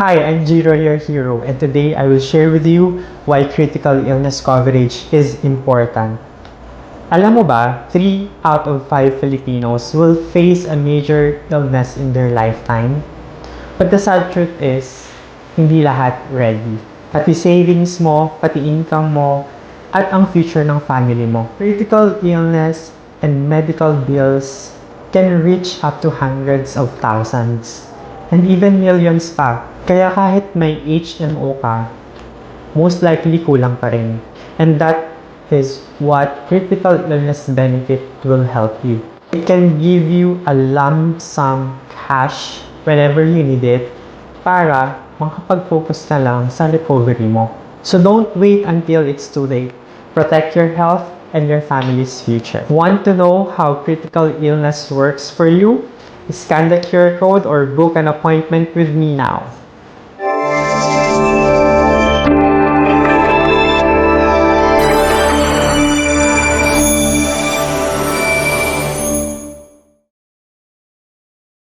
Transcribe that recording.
Hi, I'm Jiro, your hero, and today I will share with you why critical illness coverage is important. Alam mo ba, 3 out of 5 Filipinos will face a major illness in their lifetime. But the sad truth is, hindi lahat ready. Pati savings mo, pati income mo, at ang future ng family mo. Critical illness and medical bills can reach up to hundreds of thousands and even millions pa. Kaya kahit may HMO ka, most likely kulang pa rin. And that is what critical illness benefit will help you. It can give you a lump sum cash whenever you need it para makapag-focus na lang sa recovery mo. So don't wait until it's too late. Protect your health and your family's future. Want to know how critical illness works for you? Scan the QR code or book an appointment with me now.